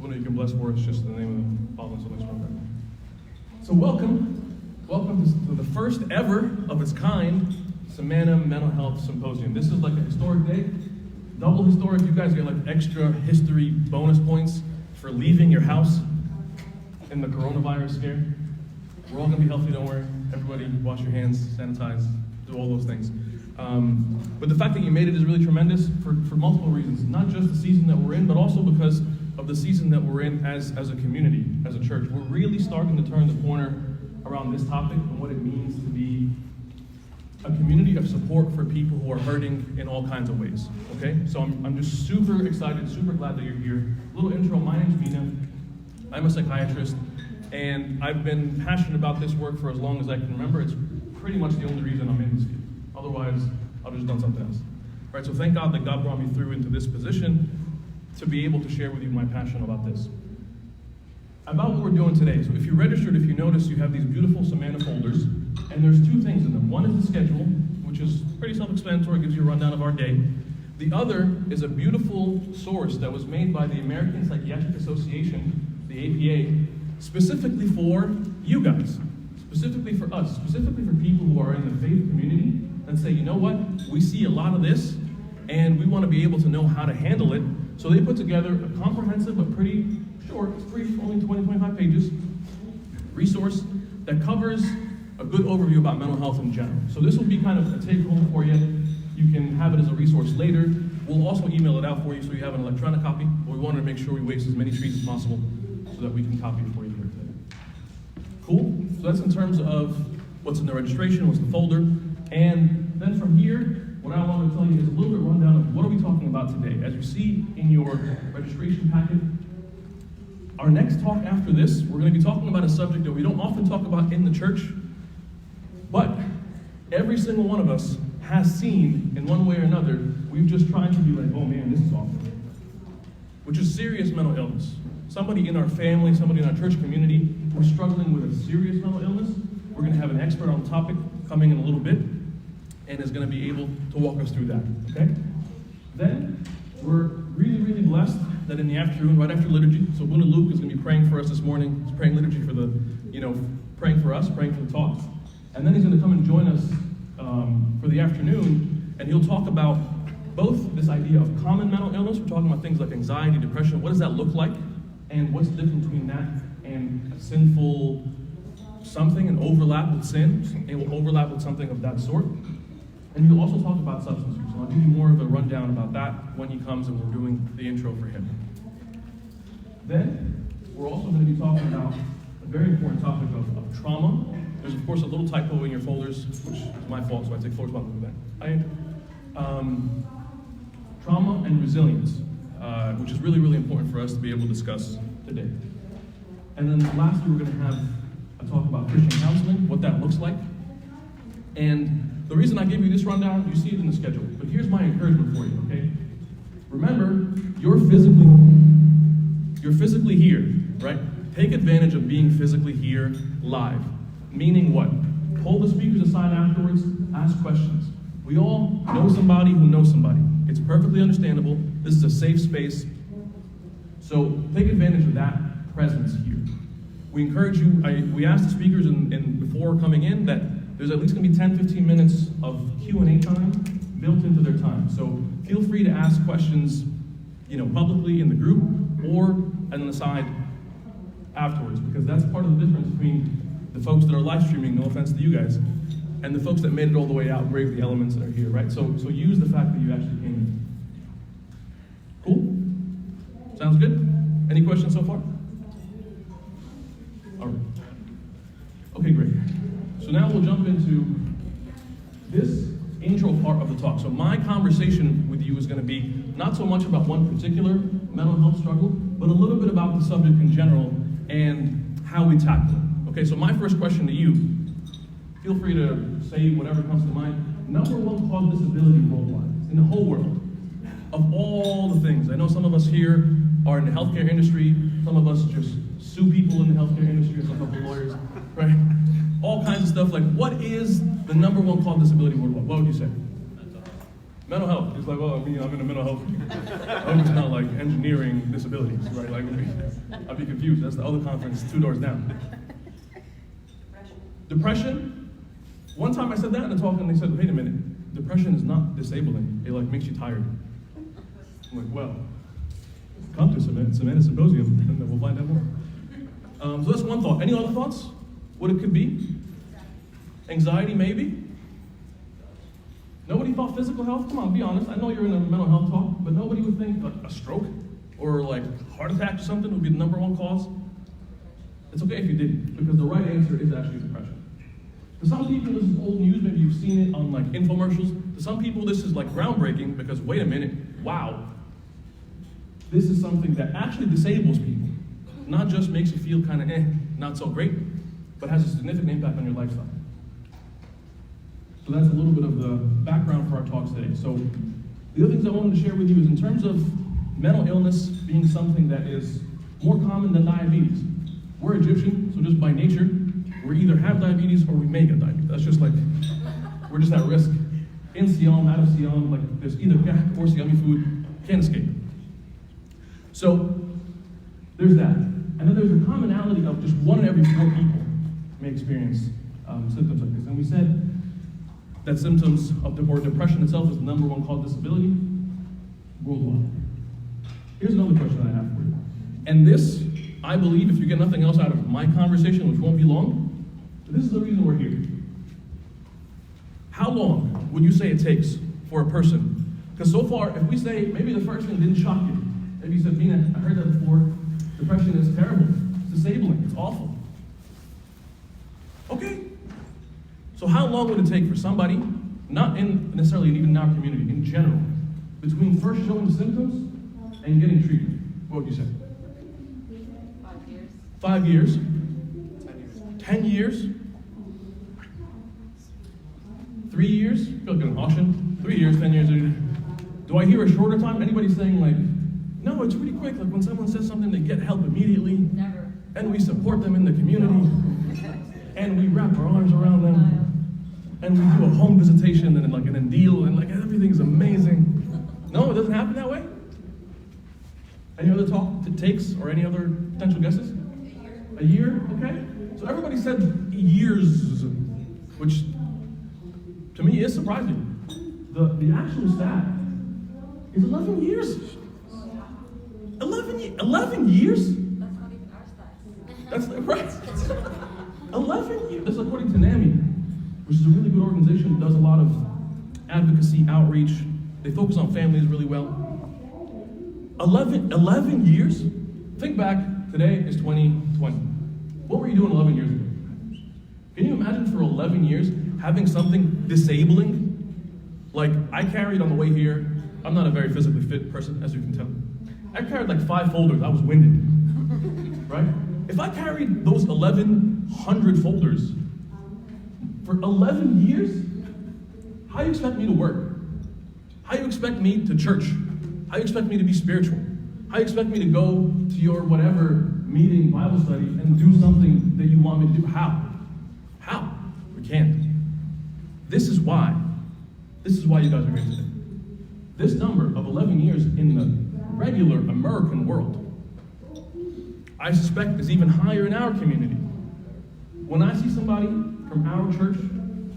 one you can bless for us, just in the name of the Father, and Son, and Holy Spirit. So welcome to the first ever of its kind CMANA Mental Health Symposium. This is like a historic day, double historic. You guys get like extra history bonus points for leaving your house in the coronavirus scare. We're all gonna be healthy, don't worry. Everybody wash your hands, sanitize, do all those things. But the fact that you made it is really tremendous for multiple reasons. Not just the season that we're in, but also because of the season that we're in as a community, as a church. We're really starting to turn the corner around this topic and what it means to be a community of support for people who are hurting in all kinds of ways, okay? So I'm just super excited, super glad that you're here. A little intro, my name's Mena. I'm a psychiatrist, and I've been passionate about this work for as long as I can remember. It's pretty much the only reason I'm in this field. Otherwise, I'll just done something else. All right, so thank God that God brought me through into this position to be able to share with you my passion about this. About what we're doing today. So if you registered, if you notice, you have these beautiful CMANA folders, and there's two things in them. One is the schedule, which is pretty self-explanatory, gives you a rundown of our day. The other is a beautiful source that was made by the American Psychiatric Association, the APA, specifically for you guys, specifically for us, specifically for people who are in the faith community that say, you know what, we see a lot of this, and we want to be able to know how to handle it. So they put together a comprehensive but pretty short, it's brief, only 20-25 pages, resource that covers a good overview about mental health in general. So this will be kind of a take-home for you. You can have it as a resource later. We'll also email it out for you so you have an electronic copy, but we wanted to make sure we waste as many trees as possible so that we can copy it for you here today. Cool? So that's in terms of what's in the registration, what's the folder, and then from here, what I want to tell you is a little bit rundown of what are we talking about today. As you see in your registration packet, our next talk after this, we're going to be talking about a subject that we don't often talk about in the church, but every single one of us has seen in one way or another. We've just tried to be like, oh man, this is awful, which is serious mental illness. Somebody in our family, somebody in our church community who's struggling with a serious mental illness. We're going to have an expert on the topic coming in a little bit, and is going to be able to walk us through that, okay? Then, we're really, really blessed that in the afternoon, right after liturgy, so Boone and Luke is going to be praying for us this morning. He's praying liturgy for the, praying for us, praying for the talks. And then he's going to come and join us for the afternoon, and he'll talk about both this idea of common mental illness. We're talking about things like anxiety, depression. What does that look like? And what's the difference between that and a sinful something, an overlap with sin? It will overlap with something of that sort. And he'll also talk about substance use. And I'll give you more of a rundown about that when he comes and we're doing the intro for him. Then, we're also going to be talking about a very important topic of trauma. There's, of course, a little typo in your folders, which is my fault, so I take full responsibility for that. Trauma and resilience, which is really, really important for us to be able to discuss today. And then lastly, we're going to have a talk about Christian counseling, what that looks like. And the reason I give you this rundown, you see it in the schedule, but here's my encouragement for you, okay? Remember, you're physically here, right? Take advantage of being physically here live. Meaning what? Pull the speakers aside afterwards, ask questions. We all know somebody who knows somebody. It's perfectly understandable. This is a safe space. So take advantage of that presence here. We encourage you, we asked the speakers before coming in that there's at least going to be 10-15 minutes of Q&A time built into their time. So feel free to ask questions, publicly in the group or on the side afterwards, because that's part of the difference between the folks that are live streaming, no offense to you guys, and the folks that made it all the way out, brave the elements that are here, right? So use the fact that you actually came in. Cool? Sounds good? Any questions so far? All right. Okay, great. So now we'll jump into this intro part of the talk. So my conversation with you is going to be not so much about one particular mental health struggle, but a little bit about the subject in general and how we tackle it. Okay, so my first question to you, feel free to say whatever comes to mind. Number one cause disability worldwide, in the whole world, of all the things. I know some of us here are in the healthcare industry, some of us just sue people in the healthcare industry, some of the lawyers, right? All kinds of stuff. Like, what is the number one cause disability worldwide? What would you say? Mental health. He's like, well, I'm in a mental health field. I hope it's not like engineering disabilities, right? Like, I'd be confused. That's the other conference 2 doors down. Depression. One time I said that in a talk and they said, wait a minute, depression is not disabling. It like makes you tired. I'm like, well, come to CMANA Symposium and then we'll find out more. So that's one thought. Any other thoughts? What it could be? Anxiety, maybe? Nobody thought physical health? Come on, be honest. I know you're in a mental health talk, but nobody would think a stroke or like heart attack or something would be the number one cause. It's okay if you didn't, because the right answer is actually depression. To some people, this is old news. Maybe you've seen it on like infomercials. To some people, this is like groundbreaking because wait a minute, wow. This is something that actually disables people. Not just makes you feel kind of not so great, but has a significant impact on your lifestyle. So that's a little bit of the background for our talks today. So the other things I wanted to share with you is in terms of mental illness being something that is more common than diabetes. We're Egyptian, so just by nature, we either have diabetes or we may get diabetes. That's just like, we're just at risk. In Siam, out of Siam, like there's either yak or Siami food, can't escape. So there's that. And then there's a commonality of just 1 in every 4 people may experience symptoms like this. And we said that symptoms of depression itself is the number 1 cause of disability worldwide. Here's another question that I have for you. And this, I believe, if you get nothing else out of my conversation, which won't be long, this is the reason we're here. How long would you say it takes for a person? Because so far, if we say maybe the first thing didn't shock you, maybe you said, Mena, I heard that before, depression is terrible, it's disabling, it's awful. Okay. So how long would it take for somebody, not necessarily even in our community, in general, between first showing symptoms and getting treatment? What would you say? 5 years. 5 years? 10 years? 3 years? I feel like an auction. 3 years, 10 years. Do I hear a shorter time? Anybody saying like, no, it's pretty quick. Like when someone says something, they get help immediately. Never. And we support them in the community. And we wrap our arms around them. And we do a home visitation and like an deal and like everything's amazing. No, it doesn't happen that way? Any other takes or any other potential guesses? A year? Okay. So everybody said years, which to me is surprising. The actual stat is 11 years. 11 years? That's not even our stats. That's right. 11 years. This is according to NAMI, which is a really good organization that does a lot of advocacy, outreach. They focus on families really well. 11 years? Think back, today is 2020. What were you doing 11 years ago? Can you imagine for 11 years having something disabling? Like I carried on the way here, I'm not a very physically fit person, as you can tell. I carried like 5 folders, I was winded, right? If I carried those 1,100 folders for 11 years, how do you expect me to work? How do you expect me to church? How do you expect me to be spiritual? How do you expect me to go to your whatever meeting, Bible study, and do something that you want me to do? How? We can't. This is why you guys are here today. This number of 11 years in the regular American world, I suspect is even higher in our community. When I see somebody from our church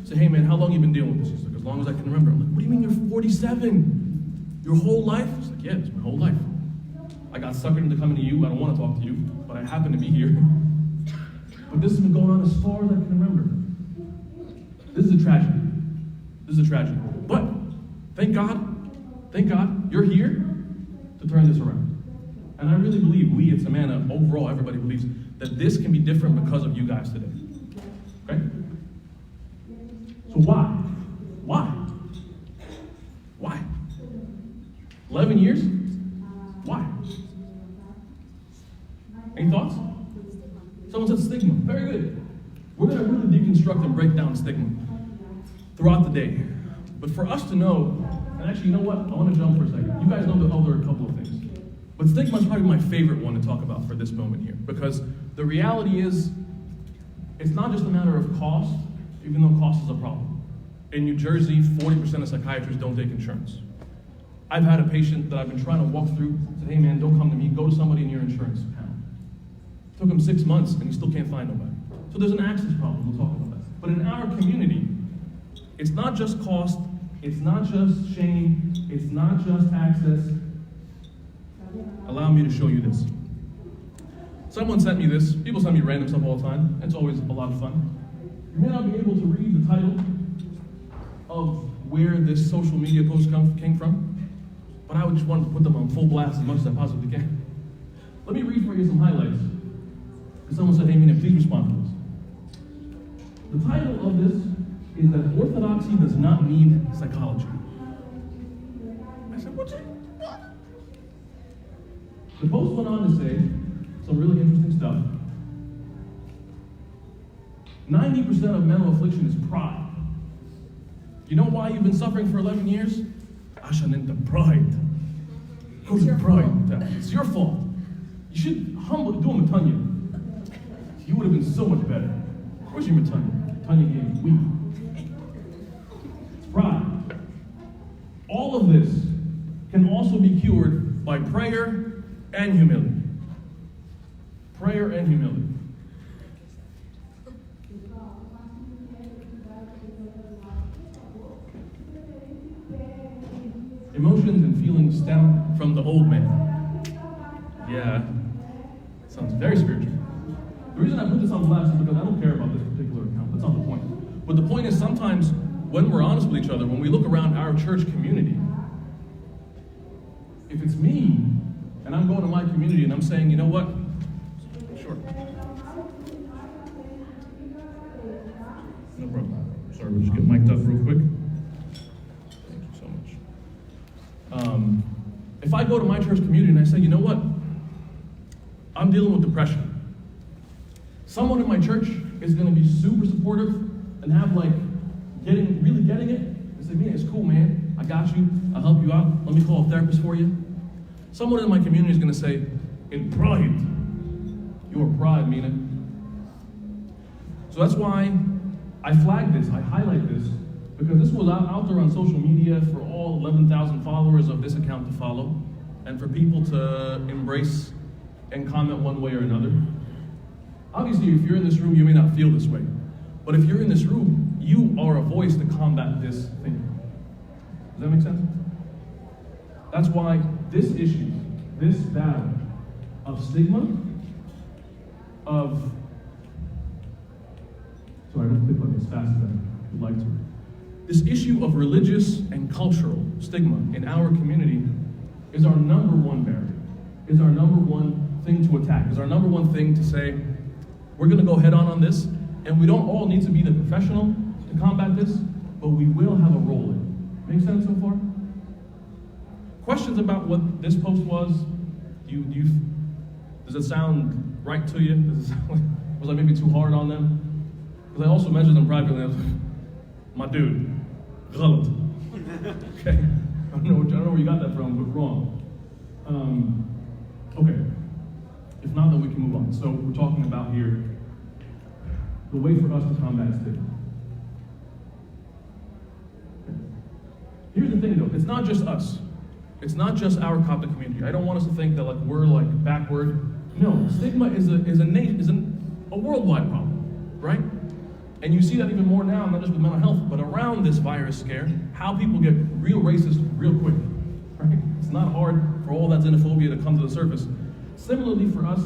say, hey man, how long have you been dealing with this? He's like, as long as I can remember. I'm like, what do you mean you're 47? Your whole life? He's like, yeah, it's my whole life. I got suckered into coming to you. I don't want to talk to you, but I happen to be here. But this has been going on as far as I can remember. This is a tragedy. But thank God, you're here to turn this around. And I really believe we at CMANA, overall, everybody believes that this can be different because of you guys today. Okay? So why? 11 years? Why? Any thoughts? Someone said stigma. Very good. We're going to really deconstruct and break down stigma throughout the day. But for us to know, and actually, you know what? I want to jump for a second. You guys know the other couple of things. But stigma is probably my favorite one to talk about for this moment here. Because the reality is, it's not just a matter of cost, even though cost is a problem. In New Jersey, 40% of psychiatrists don't take insurance. I've had a patient that I've been trying to walk through, said, hey man, don't come to me, go to somebody in your insurance panel. Took him 6 months and he still can't find nobody. So there's an access problem, we'll talk about that. But in our community, it's not just cost, it's not just shame, it's not just access. Allow me to show you this. Someone sent me this. People send me random stuff all the time. It's always a lot of fun. You may not be able to read the title of where this social media post came from, but I would just want to put them on full blast as much as I possibly can. Let me read for you some highlights. Someone said, hey, Mena, please respond to this. The title of this is that orthodoxy does not need psychology. I said, what? The post went on to say some really interesting stuff. 90% of mental affliction is pride. You know why you've been suffering for 11 years? Ashaninta, pride. How's your pride? It's your fault. You should do a matanya. You would have been so much better. Where's your matanya? Matanya gave weak. It's pride. All of this can also be cured by prayer and humility. Prayer and humility. Emotions and feelings stem from the old man. Yeah, sounds very spiritual. The reason I put this on blast is because I don't care about this particular account. That's not the point. But the point is sometimes when we're honest with each other, when we look around our church community, if it's me and I'm going to my community and I'm saying, you know what? Sure. No problem. Sorry, we'll just get mic'd up real quick. Thank you so much. If I go to my church community and I say, you know what? I'm dealing with depression. Someone in my church is going to be super supportive and have really getting it. And say, man, it's cool, man. I got you. I'll help you out. Let me call a therapist for you. Someone in my community is going to say, in pride, your pride, Mena. So that's why I flagged this, I highlight this, because this was out there on social media for all 11,000 followers of this account to follow, and for people to embrace and comment one way or another. Obviously, if you're in this room, you may not feel this way. But if you're in this room, you are a voice to combat this thing. Does that make sense? That's why this issue, this battle of stigma, sorry, I don't click on this fast as I would like to. This issue of religious and cultural stigma in our community is our number one barrier, is our number one thing to attack, is our number one thing to say, we're gonna go head on this, and we don't all need to be the professional to combat this, but we will have a role in it. Make sense so far? Questions about what this post was? Does it sound right to you? Was I maybe too hard on them? Because I also measured them privately. I was like, my dude, غلط. Okay, I don't know where you got that from, but wrong. Okay, if not, then we can move on. So we're talking about here the way for us to combat stigma. Okay. Here's the thing, though. It's not just us. It's not just our Coptic community. I don't want us to think that we're backward. No, stigma is a worldwide problem, right? And you see that even more now, not just with mental health, but around this virus scare, how people get real racist real quick, right? It's not hard for all that xenophobia to come to the surface. Similarly for us,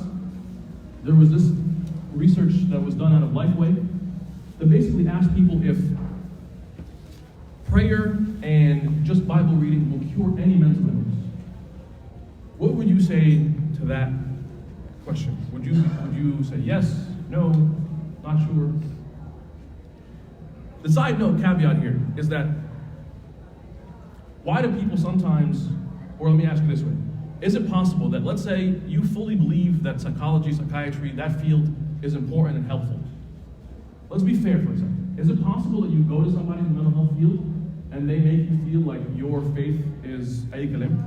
there was this research that was done out of Lifeway that basically asked people if prayer and just Bible reading will cure any mental illness. What would you say to that question? Would you say yes, no, not sure? The side note caveat here is that why do people sometimes, or let me ask you this way, is it possible that, let's say you fully believe that psychology, psychiatry, that field is important and helpful? Let's be fair for a second. Is it possible that you go to somebody in the mental health field and they make you feel like your faith is ayikalim?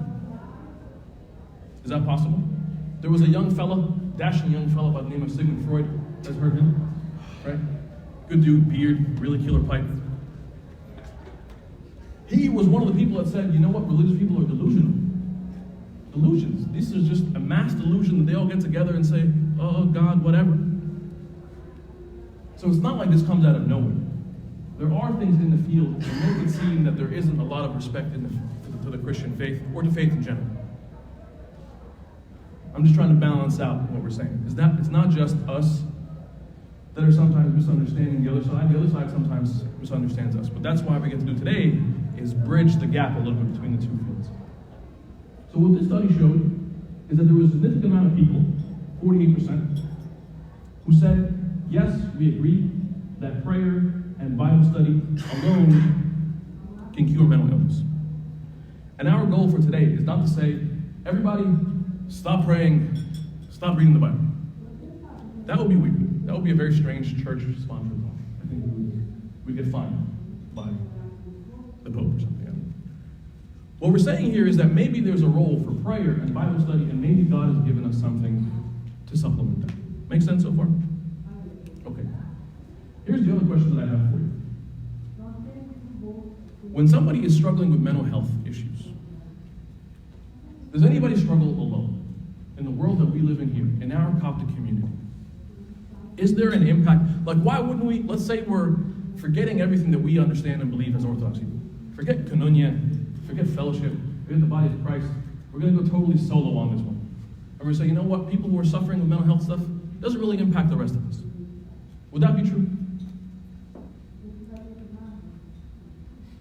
Is that possible? There was a young fella, dashing young fella by the name of Sigmund Freud. You guys heard him? Right? Good dude, beard, really killer pipe. He was one of the people that said, you know what, religious people are delusional. Delusions. This is just a mass delusion that they all get together and say, oh, God, whatever. So it's not like this comes out of nowhere. There are things in the field that make it seem that there isn't a lot of respect to the Christian faith or to faith in general. I'm just trying to balance out what we're saying. It's not just us that are sometimes misunderstanding the other side. The other side sometimes misunderstands us. But that's why we get to do today is bridge the gap a little bit between the two fields. So what this study showed is that there was a significant amount of people, 48%, who said, yes, we agree that prayer and Bible study alone can cure mental illness. And our goal for today is not to say, everybody, stop praying, stop reading the Bible. That would be weird. That would be a very strange church-sponsored thought. I think we'd get fined by the Pope or something. What we're saying here is that maybe there's a role for prayer and Bible study, and maybe God has given us something to supplement that. Make sense so far? Okay. Here's the other question that I have for you. When somebody is struggling with mental health issues, does anybody struggle alone? In the world that we live in here, in our Coptic community, is there an impact? Like, why wouldn't we, let's say we're forgetting everything that we understand and believe as Orthodox people. Forget koinonia, forget fellowship, forget the body of Christ. We're going to go totally solo on this one. And we're going to say, you know what, people who are suffering with mental health stuff doesn't really impact the rest of us. Would that be true?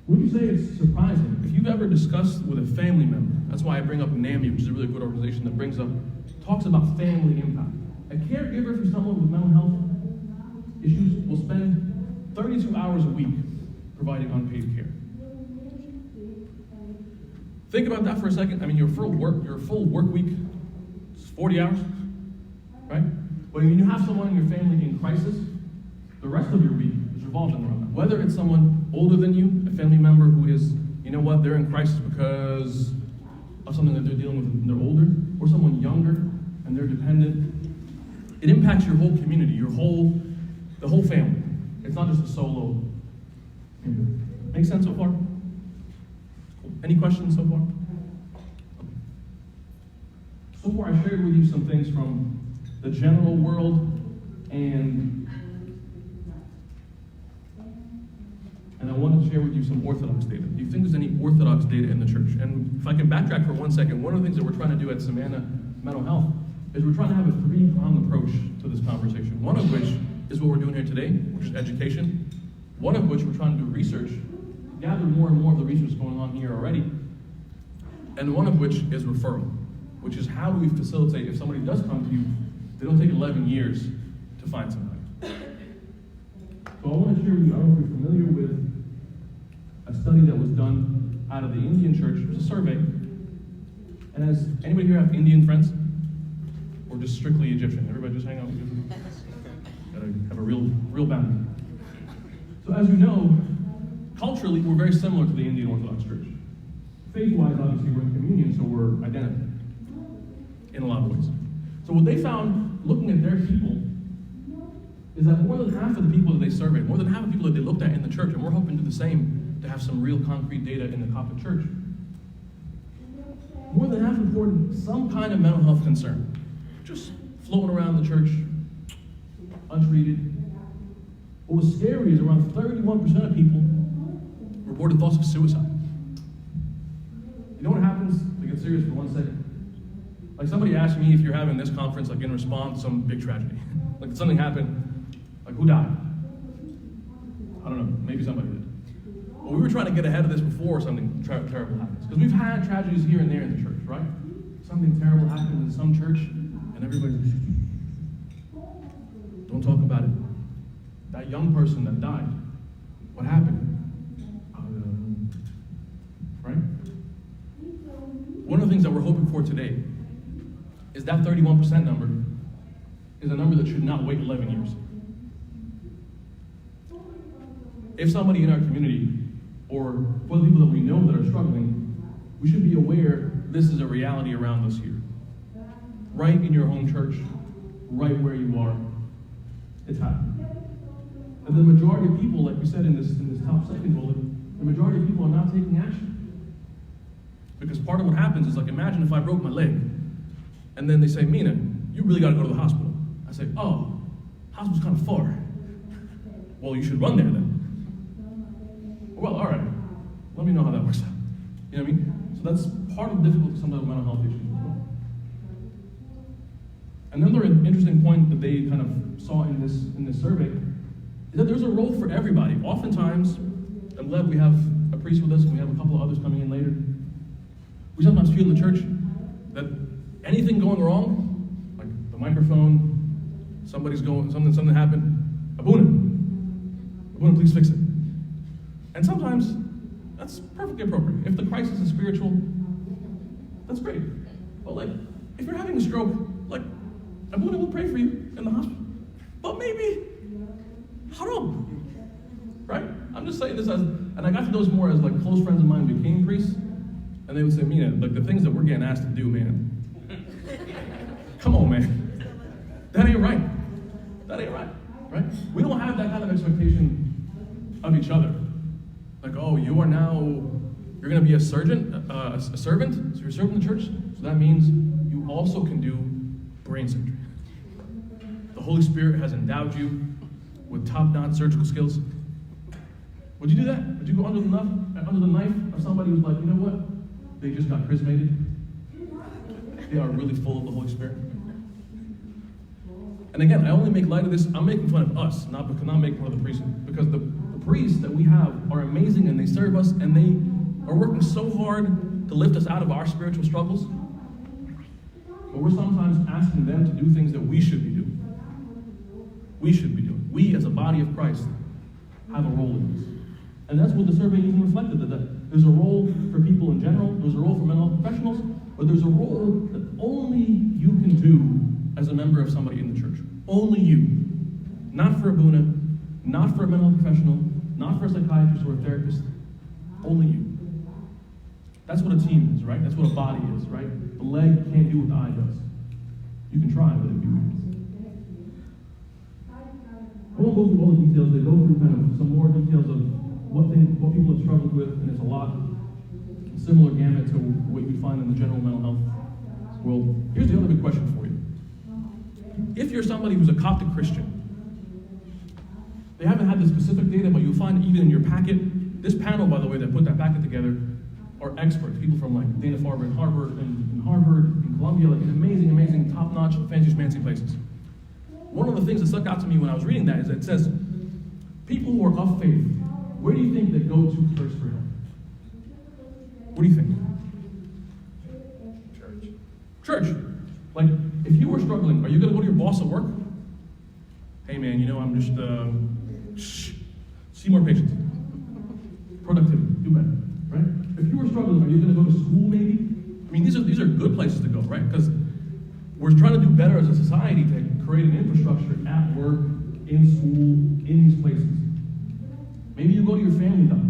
Would you say it's surprising? If you've ever discussed with a family member, that's why I bring up NAMI, which is a really good organization that talks about family impact. A caregiver for someone with mental health issues will spend 32 hours a week providing unpaid care. Think about that for a second. I mean, your full work week is 40 hours, right? But when you have someone in your family in crisis, the rest of your week is revolved around that. Whether it's someone older than you, a family member who is, you know what, they're in crisis because of something that they're dealing with when they're older, or someone younger and they're dependent. It impacts your whole community, the whole family. It's not just a solo. Make sense so far? Cool. Any questions so far? Okay. So far, I shared with you some things from the general world and I wanted to share with you some Orthodox data. Do you think there's any Orthodox data in the church? And if I can backtrack for 1 second, one of the things that we're trying to do at CMANA Mental Health is we're trying to have a three-pronged approach to this conversation. One of which is what we're doing here today, which is education. One of which we're trying to do research, gather more and more of the research going on here already. And one of which is referral, which is how do we facilitate if somebody does come to you, they don't take 11 years to find somebody. So I want to share with you, I don't know if you're familiar with a study that was done out of the Indian church. It was a survey. And has anybody here have Indian friends? Or just strictly Egyptian? Everybody just hang out with Egyptian? Gotta have a real boundary. So as you know, culturally, we're very similar to the Indian Orthodox Church. Faith-wise, obviously, we're in communion, so we're identical in a lot of ways. So what they found, looking at their people, is that more than half of the people that they surveyed, more than half of the people that they looked at in the church, and we're hoping to do the same to have some real concrete data in the Coptic Church, more than half reported some kind of mental health concern, just floating around the church, untreated. What was scary is around 31% of people reported thoughts of suicide. You know what happens? To get serious for 1 second. Like somebody asked me if you're having this conference, like in response to some big tragedy. Like something happened, like who died? I don't know, maybe somebody did. But we were trying to get ahead of this before something terrible happens. Because we've had tragedies here and there in the church, right? Something terrible happens in some church, and everybody's don't talk about it. That young person that died, what happened? Right? One of the things that we're hoping for today is that 31% number is a number that should not wait 11 years. If somebody in our community, or for the people that we know that are struggling, we should be aware this is a reality around us here. Right in your home church, right where you are, it's happening. And the majority of people, like we said in this top second bullet, the majority of people are not taking action. Because part of what happens is, like, imagine if I broke my leg, and then they say, Mena, you really gotta go to the hospital. I say, oh, hospital's kind of far. Well, you should run there then. Well, all right, let me know how that works out. You know what I mean? So that's part of the difficulty sometimes with mental health issues as well. Another interesting point that they kind of saw in this survey is that there's a role for everybody. Oftentimes, I'm glad we have a priest with us, and we have a couple of others coming in later. We sometimes feel in the church that anything going wrong, like the microphone, something happened, Abuna, please fix it. And sometimes that's perfectly appropriate. If the crisis is spiritual, that's great. But like, if you're having a stroke, like, Abuna will pray for you in the hospital. But maybe, haram, right? I'm just saying this and I got to those more as like close friends of mine became priests, and they would say, Mena, like the things that we're getting asked to do, man. Come on, man. That ain't right. Right? We don't have that kind of expectation of each other. Like, oh, you're gonna be a servant, so you're serving the church, so that means you also can do brain surgery. The Holy Spirit has endowed you with top-notch surgical skills. Would you do that? Would you go under the knife of somebody who's like, you know what? They just got chrismated. They are really full of the Holy Spirit. And again, I only make light of this. I'm making fun of us, not making fun of the priests, because the priests that we have are amazing, and they serve us, and they are working so hard to lift us out of our spiritual struggles. But we're sometimes asking them to do things that we should be doing. We, as a body of Christ, have a role in this. And that's what the survey even reflected, that there's a role for people in general, there's a role for mental health professionals, but there's a role that only you can do as a member of somebody in the church. Only you. Not for Abuna, not for a mental health professional, not for a psychiatrist or a therapist. Only you. That's what a team is, right? That's what a body is, right? The leg can't do what the eye does. You can try, but it'd be weird. I won't go through all the details. They go through kind of some more details of what people have struggled with, and it's a lot similar gamut to what you find in the general mental health world. Here's the other big question for you. If you're somebody who's a Coptic Christian, they haven't had the specific data, but you'll find even in your packet, this panel, by the way, that put that packet together, are experts, people from like Dana-Farber and Harvard, and Columbia, like an amazing, top-notch, fancy places. One of the things that stuck out to me when I was reading that is that it says, people who are of faith, where do you think they go to first for help? What do you think? Church. Like, if you were struggling, are you going to go to your boss at work? Hey man, I'm just, see more patients. Productivity, do better, right? If you were struggling, are you going to go to school maybe? I mean, these are good places to go, right? Because we're trying to do better as a society to create an infrastructure at work, in school, in these places. Maybe you go to your family doctor.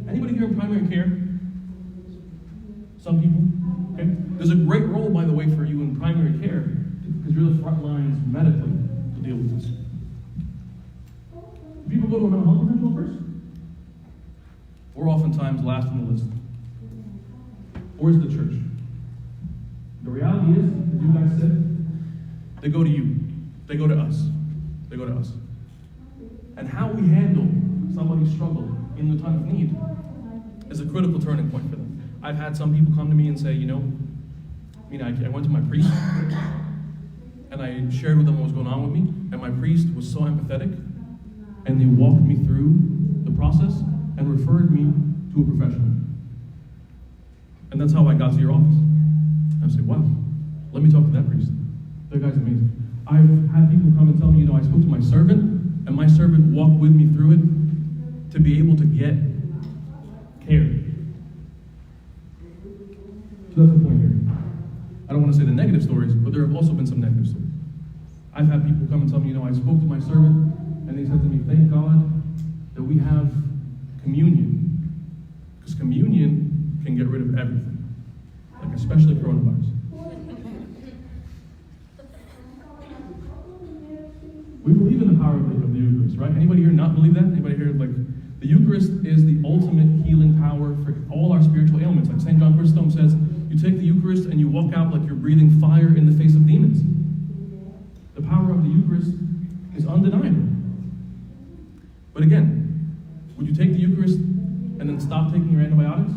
Anybody here in primary care? Some people, okay? There's a great role, by the way, for you in primary care, because you're the front lines medically to deal with this. People go to a mental health professional first. We're oftentimes last on the list. Where's the church? The reality is, as you guys said, they go to you. They go to us. They go to us. And how we handle somebody's struggle in the time of need is a critical turning point for them. I've had some people come to me and say, I went to my priest and I shared with them what was going on with me, and my priest was so empathetic, and they walked me through the process and referred me to a professional. And that's how I got to your office. I say, wow, let me talk to that priest. That guy's amazing. I've had people come and tell me, I spoke to my servant, and my servant walked with me through it to be able to get care. So that's the point here. I don't want to say the negative stories, but there have also been some negative stories. I've had people come and tell me, I spoke to my servant, and they said to me, thank God that we have communion. Because communion can get rid of everything, like especially coronavirus. We believe in the power of the Eucharist, right? Anybody here not believe that? Anybody here The Eucharist is the ultimate healing power for all our spiritual ailments. Like St. John Chrysostom says, you take the Eucharist and you walk out like you're breathing fire in the face of demons. The power of the Eucharist is undeniable. But again, would you take the Eucharist and then stop taking your antibiotics?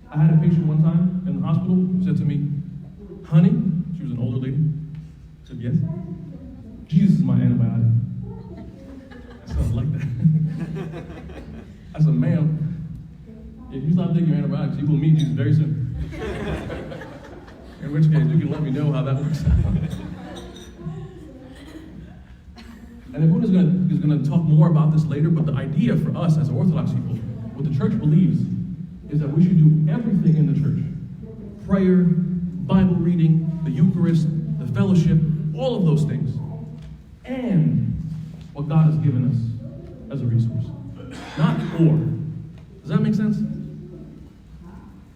I had a patient one time in the hospital who said to me, honey, she was an older lady, I said, yes, Jesus is my antibiotic. I said, I like that. I said, ma'am, if you stop taking your antibiotics, you will meet Jesus very soon. In which case, you can let me know how that works out. And everyone is going to talk more about this later, but the idea for us as Orthodox people, what the church believes, is that we should do everything in the church. Prayer, Bible reading, the Eucharist, the fellowship, all of those things. And what God has given us as a resource. Not or. Does that make sense?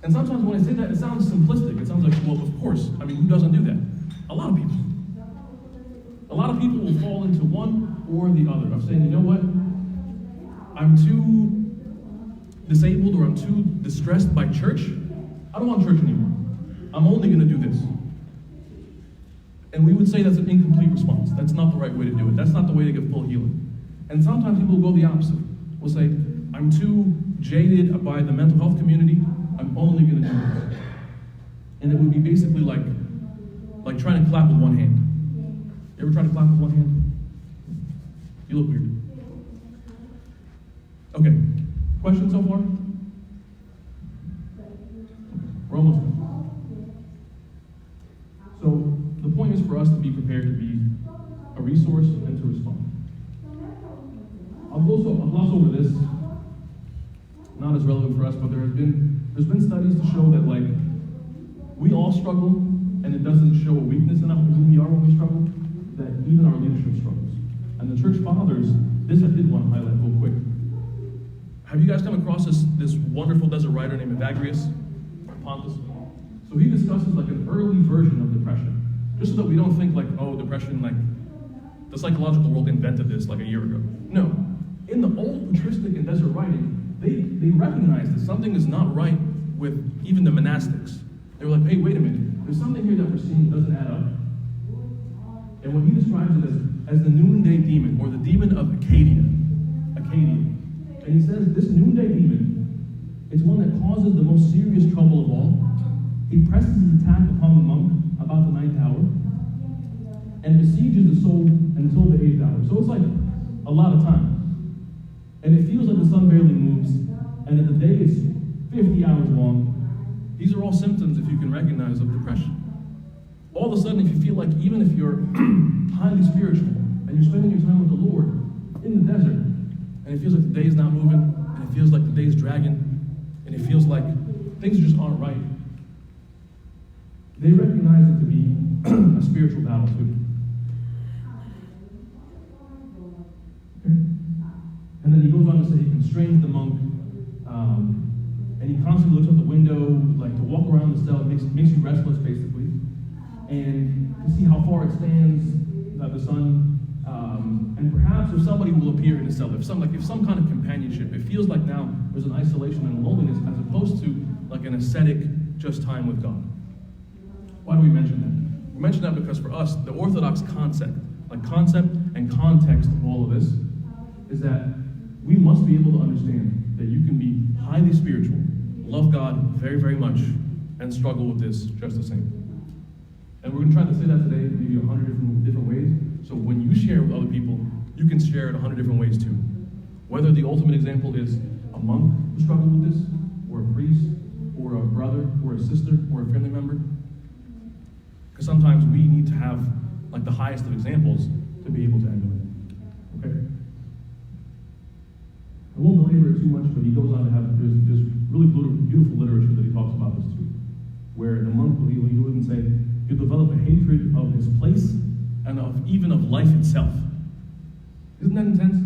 And sometimes when I say that, it sounds simplistic. It sounds like, well, of course. I mean, who doesn't do that? A lot of people. A lot of people will fall into one or the other of saying, you know what? I'm too disabled or I'm too distressed by church. I don't want church anymore. I'm only going to do this. And we would say that's an incomplete response. That's not the right way to do it. That's not the way to get full healing. And sometimes people will go the opposite. We'll say, I'm too jaded by the mental health community. I'm only going to do this. And it would be basically like trying to clap with one hand. You ever try to clap with one hand? You look weird. Okay, questions so far? We're almost done. So the point is for us to be prepared to be a resource and to respond. I'll gloss over this. Not as relevant for us, but there's been studies to show that like we all struggle, and it doesn't show a weakness enough in who we are when we struggle, that even our leadership struggles. And the church fathers, this I did want to highlight real quick. Have you guys come across this wonderful desert writer named Evagrius Pontus? So he discusses like an early version of depression, just so that we don't think like, oh, depression, like the psychological world invented this like a year ago. No, in the old patristic and desert writing, they recognized that something is not right with even the monastics. They were like, hey, wait a minute, there's something here that we're seeing that doesn't add up. And when he describes it as the noonday demon, or the demon of Acadia. And he says this noonday demon is one that causes the most serious trouble of all. He presses his attack upon the monk about the 9th hour and besieges the soul until the 8th hour. So it's like a lot of time. And it feels like the sun barely moves, and that the day is 50 hours long. These are all symptoms, if you can recognize, of depression. All of a sudden, if you feel like even if you're highly spiritual and you're spending your time with the Lord in the desert, and it feels like the day is not moving, and it feels like the day is dragging, and it feels like things just aren't right, they recognize it to be a spiritual battle too. Okay? And then he goes on to say he constrains the monk, and he constantly looks out the window, like to walk around the cell, makes you restless basically, and to see how far it stands, the sun, and perhaps if somebody will appear in the cell, if some kind of companionship. It feels like now there's an isolation and a loneliness as opposed to like an ascetic just time with God. Why do we mention that? We mention that because for us, the Orthodox concept and context of all of this is that we must be able to understand that you can be highly spiritual, love God very, very much, and struggle with this just the same. And we're going to try to say that today, maybe 100 different ways. So when you share with other people, you can share it 100 different ways too. Whether the ultimate example is a monk who struggled with this, or a priest, or a brother, or a sister, or a family member. Because sometimes we need to have like the highest of examples to be able to emulate. Okay? I won't belabor it too much, but he goes on to have, there's really beautiful literature that he talks about this too. Where the monk will even say, he'll develop a hatred of his place and even of life itself. Isn't that intense?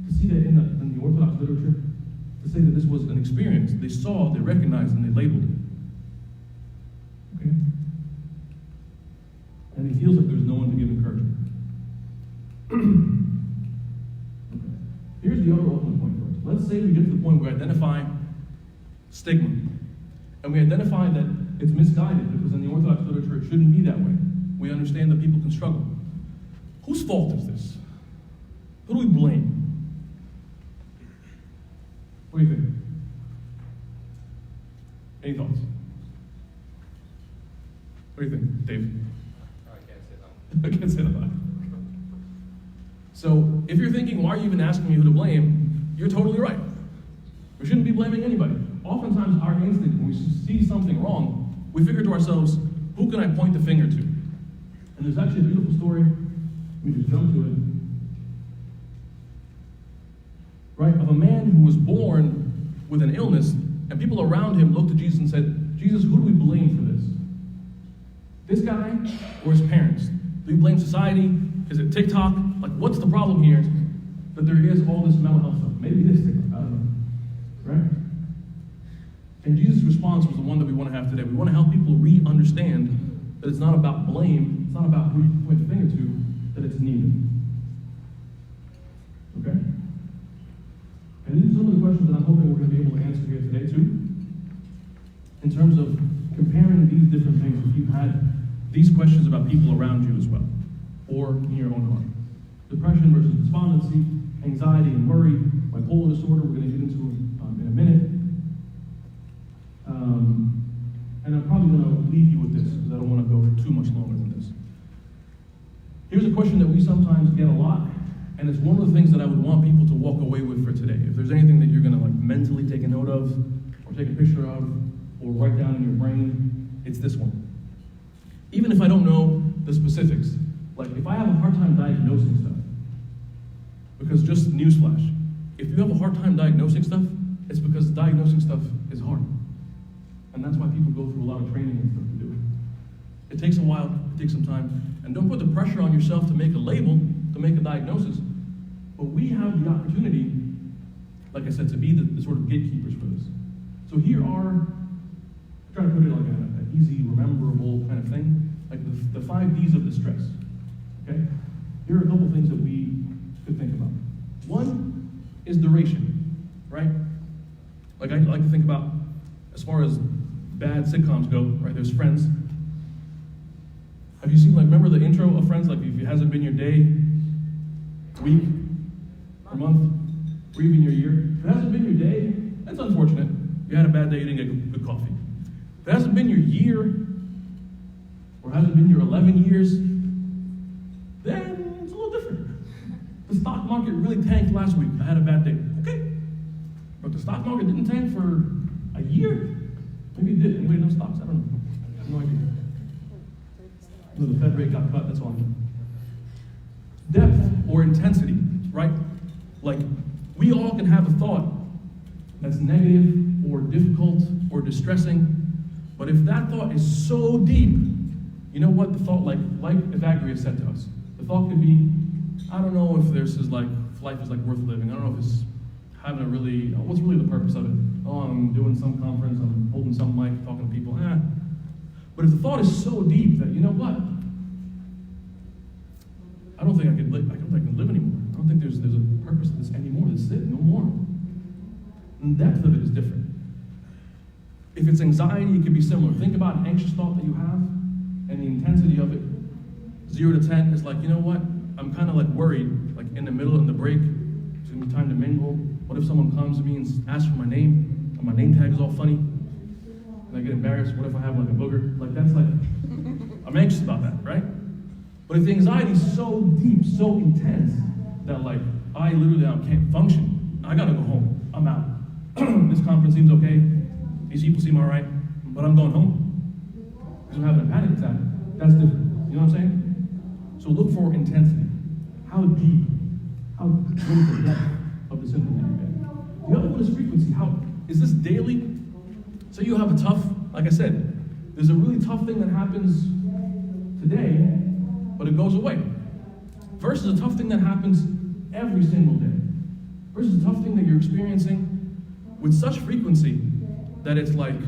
To see that in the Orthodox literature, to say that this was an experience they saw, they recognized, and they labeled it. Okay? And he feels like there's no one to give encouragement. Okay. Here's the other ultimate point for us. Let's say we get to the point where we identify stigma, and we identify that it's misguided because in the Orthodox literature it shouldn't be that way. We understand that people can struggle. Whose fault is this? Who do we blame? What do you think? Any thoughts? What do you think, Dave? I can't say that. I can't say that. So, if you're thinking, why are you even asking me who to blame? You're totally right. We shouldn't be blaming anybody. Oftentimes, our instinct, when we see something wrong, we figure to ourselves, who can I point the finger to? And there's actually a beautiful story. Let me just jump to it. Right, of a man who was born with an illness, and people around him looked at Jesus and said, Jesus, who do we blame for this? This guy or his parents? Do we blame society? Is it TikTok? Like, what's the problem here that there is all this mental health stuff? Maybe it is TikTok, I don't know. Right? And Jesus' response was the one that we want to have today. We want to help people re-understand that it's not about blame, it's not about who you point the finger to, that it's needed. Okay? And these are some of the questions that I'm hoping we're going to be able to answer here today, too. In terms of comparing these different things, if you've had these questions about people around you as well, or in your own heart. Depression versus despondency, anxiety and worry, bipolar disorder, we're going to get into in a minute. And I'm probably going to leave you with this, because I don't want to go too much longer than this. Here's a question that we sometimes get a lot, and it's one of the things that I would want people to walk away with for today. If there's anything that you're going to like mentally take a note of, or take a picture of, or write down in your brain, it's this one. Even if I don't know the specifics, like if I have a hard time diagnosing stuff, because just newsflash, if you have a hard time diagnosing stuff, it's because diagnosing stuff is hard. And that's why people go through a lot of training and stuff to do it. It takes a while, it takes some time, and don't put the pressure on yourself to make a label, to make a diagnosis. But we have the opportunity, like I said, to be the sort of gatekeepers for this. So here are, I'm trying to put it like an easy, rememberable kind of thing, like the 5 Ds of distress. Okay? Here are a couple things that we could think about. One is duration, right? Like I like to think about, as far as bad sitcoms go, right? There's Friends. Have you seen, like, remember the intro of Friends? Like, if it hasn't been your day, week, or month, or even your year. If it hasn't been your day, that's unfortunate. You had a bad day, you didn't get good coffee. If it hasn't been your year, or hasn't been your 11 years, then it's a little different. The stock market really tanked last week. I had a bad day. Okay. But the stock market didn't tank for a year? Maybe it did. Anybody know stocks? I don't know. I have no idea. No, the Fed rate got cut, that's all I know. Depth or intensity, right? Like, we all can have a thought that's negative or difficult or distressing, but if that thought is so deep, you know what the thought, like Evagrius said to us, the thought could be, I don't know if this is like, if life is like worth living. I don't know if it's having a really, what's really the purpose of it? Oh, I'm doing some conference, I'm holding some mic, talking to people, But if the thought is so deep that, you know what? I don't think I can live anymore. I don't think there's a purpose to this anymore. This is it, no more. And the depth of it is different. If it's anxiety, it could be similar. Think about an anxious thought that you have and the intensity of it. 0 to 10 is like, you know what? I'm kind of like worried, like in the middle of the break, it's gonna be time to mingle. What if someone comes to me and asks for my name, and my name tag is all funny, and I get embarrassed? What if I have like a booger? Like that's like, I'm anxious about that, right? But if the anxiety is so deep, so intense, that like, I literally can't function, I gotta go home, I'm out. This conference seems okay, these people seem all right, but I'm going home. Because I'm having a panic attack, that's different, you know what I'm saying? So look for intensity. How deep, how what is the depth of the symptom that you're getting? The other one is frequency. How is this daily? So you have a tough, like I said, there's a really tough thing that happens today, but it goes away. Versus a tough thing that happens every single day. Versus a tough thing that you're experiencing with such frequency that it's like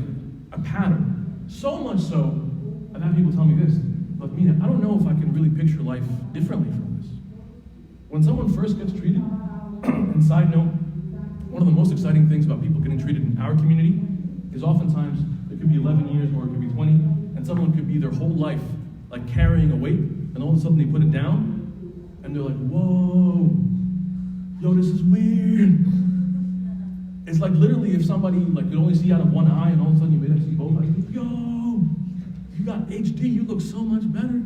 a pattern. So much so, I've had people tell me this, but Mena, I don't know if I can really picture life differently from this. When someone first gets treated, and And side note, one of the most exciting things about people getting treated in our community is oftentimes it could be 11 years or it could be 20, and someone could be their whole life like carrying a weight, and all of a sudden they put it down, and they're like, whoa, yo, this is weird. It's like literally if somebody like could only see out of one eye, and all of a sudden you made them see both eyes, yo, you got HD, you look so much better.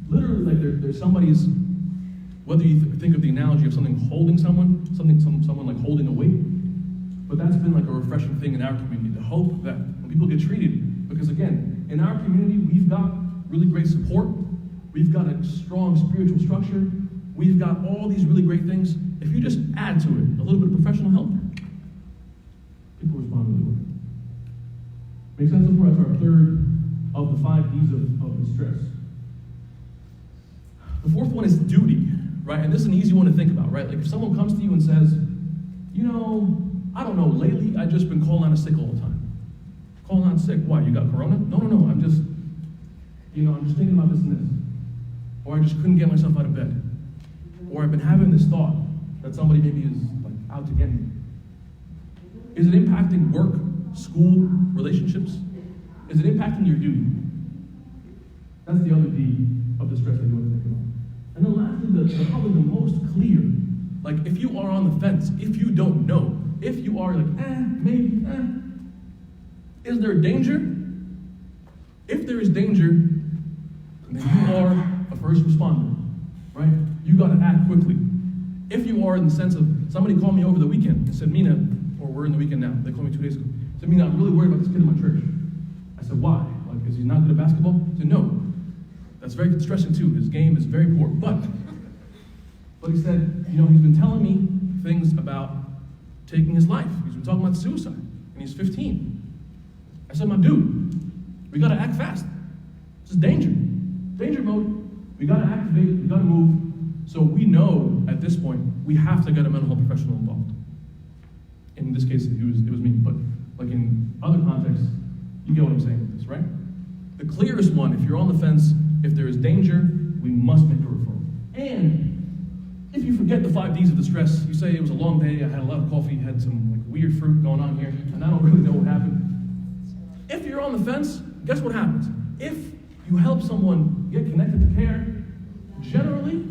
Literally, like there's somebody's, whether you think of the analogy of something holding someone, someone like holding a weight, but that's been like a refreshing thing in our community, the hope that when people get treated, because again, in our community, we've got really great support, we've got a strong spiritual structure, we've got all these really great things. If you just add to it a little bit of professional help, people respond really well. Makes sense so far? That's our third of the 5 Ds of distress. The fourth one is duty, right? And this is an easy one to think about, right? Like if someone comes to you and says, you know, I don't know, lately I've just been calling out sick all the time. Calling out sick, why, you got corona? No, I'm just thinking about this and this. Or I just couldn't get myself out of bed. Or I've been having this thought that somebody maybe is like out to get me. Is it impacting work, school, relationships? Is it impacting your duty? That's the other D of distress that you want to think about. And then lastly, probably the most clear, like if you are on the fence, if you don't know, if you are like, maybe, is there danger? If there is danger, then you are a first responder, right? You gotta act quickly. If you are in the sense of, somebody called me over the weekend and said, Mena, or we're in the weekend now, they called me 2 days ago, said, Mena, I'm really worried about this kid in my church. I said, why? Like, is he not good at basketball? He said, no. That's very distressing too. His game is very poor. But he said, he's been telling me things about taking his life. He's been talking about suicide, and he's 15. I said, my dude, we gotta act fast. This is danger. Danger mode. We gotta activate, we gotta move. So we know at this point, we have to get a mental health professional involved. In this case, it was me, but like in other contexts, you get what I'm saying with this, right? The clearest one, if you're on the fence, if there is danger, we must make a referral. And if you forget the 5 Ds of distress, you say it was a long day, I had a lot of coffee, had some like weird fruit going on here, and I don't really know what happened. If you're on the fence, guess what happens? If you help someone get connected to care, generally,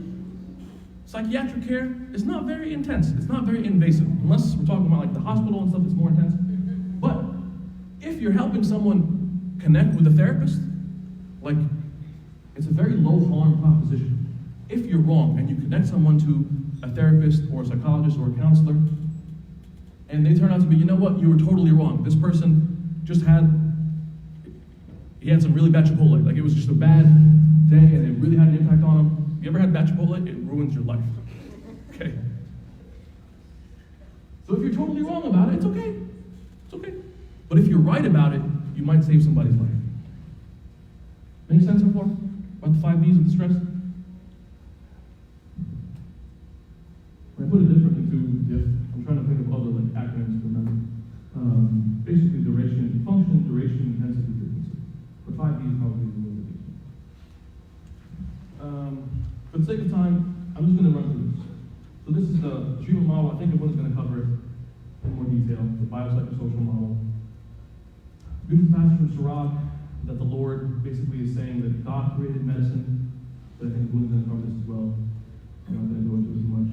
psychiatric care is not very intense. It's not very invasive, unless we're talking about like the hospital and stuff that's more intense. But if you're helping someone connect with a therapist, like it's a very low harm proposition. If you're wrong and you connect someone to a therapist or a psychologist or a counselor, and they turn out to be, you know what, you were totally wrong. This person just had some really bad Chipotle. Like it was just a bad day and it really had an impact on him. You ever had bad Chipotle? It ruins your life. Okay. So if you're totally wrong about it, it's okay. It's okay. But if you're right about it, you might save somebody's life. Make sense so far? About the 5 Ds of distress? When I put it differently too, I'm trying to think of other like acronyms to remember. Basically duration, function, duration, intensity, frequency. But 5 Ds probably is a little bit easier. For the sake of time, I'm just going to run through this. So this is the treatment model. I think everyone's going to cover it in more detail. The biopsychosocial model. Beautiful passage from Sirach that the Lord basically is saying that God created medicine. But I think everyone's going to cover this as well. I'm not going to go into it too much.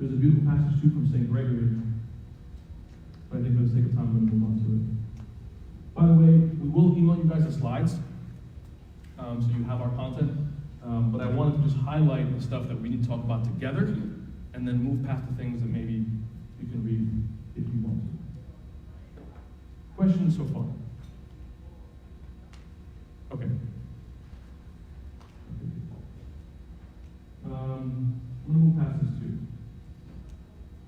There's a beautiful passage too from St. Gregory. But I think for the sake of time, I'm going to move on to it. By the way, we will email you guys the slides, so you have our content. But I wanted to just highlight the stuff that we need to talk about together, and then move past the things that maybe you can read if you want to. Questions so far? Okay. I'm going to move past this too.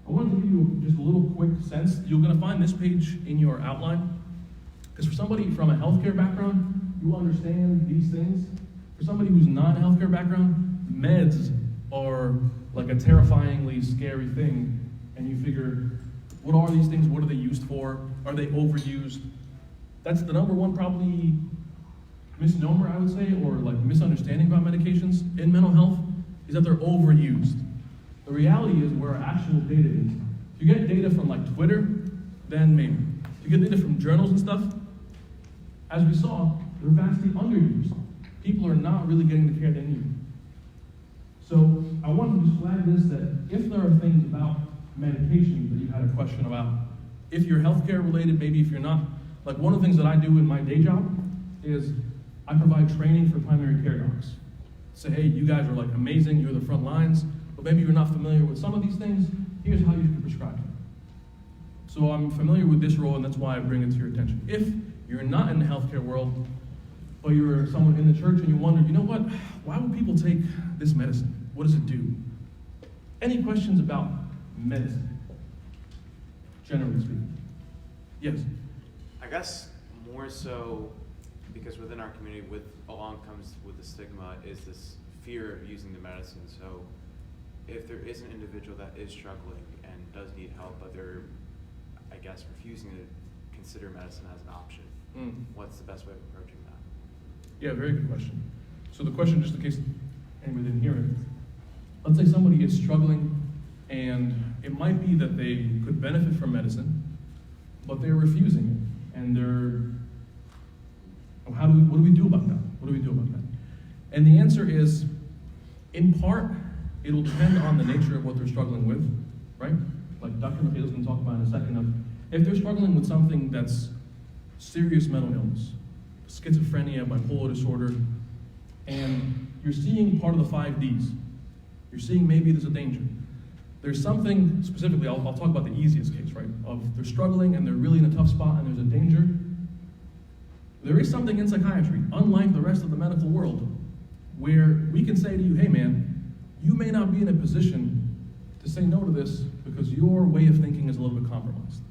I wanted to give you just a little quick sense. You're going to find this page in your outline, because for somebody from a healthcare background, you understand these things. For somebody who's not a healthcare background, meds are like a terrifyingly scary thing, and you figure, what are these things? What are they used for? Are they overused? That's the number one probably misnomer, I would say, or like misunderstanding about medications in mental health, is that they're overused. The reality is where our actual data is. If you get data from like Twitter, then maybe. If you get data from journals and stuff, as we saw, they're vastly underused. People are not really getting the care they need. So I want to just flag this, that if there are things about medications that you had a question about, if you're healthcare related, maybe if you're not, like one of the things that I do in my day job is I provide training for primary care docs. Say, hey, you guys are like amazing, you're the front lines, but maybe you're not familiar with some of these things, here's how you can prescribe them. So I'm familiar with this role, and that's why I bring it to your attention. If you're not in the healthcare world, but you're someone in the church and you wonder, you know what, why would people take this medicine? What does it do? Any questions about medicine, generally speaking? Yes? I guess more so because within our community, along comes with the stigma is this fear of using the medicine. So if there is an individual that is struggling and does need help, but they're, I guess, refusing to consider medicine as an option, what's the best way of approaching that? Yeah, very good question. So the question, just in case anybody didn't hear it, let's say somebody is struggling and it might be that they could benefit from medicine, but they're refusing it. And what do we do about that? What do we do about that? And the answer is, in part, it'll depend on the nature of what they're struggling with, right? Like Dr. McHale's gonna talk about in a second of, if they're struggling with something that's serious mental illness, schizophrenia, bipolar disorder, and you're seeing part of the 5 Ds. You're seeing maybe there's a danger. There's something, specifically, I'll talk about the easiest case, right? Of they're struggling and they're really in a tough spot and there's a danger. There is something in psychiatry, unlike the rest of the medical world, where we can say to you, hey man, you may not be in a position to say no to this because your way of thinking is a little bit compromised.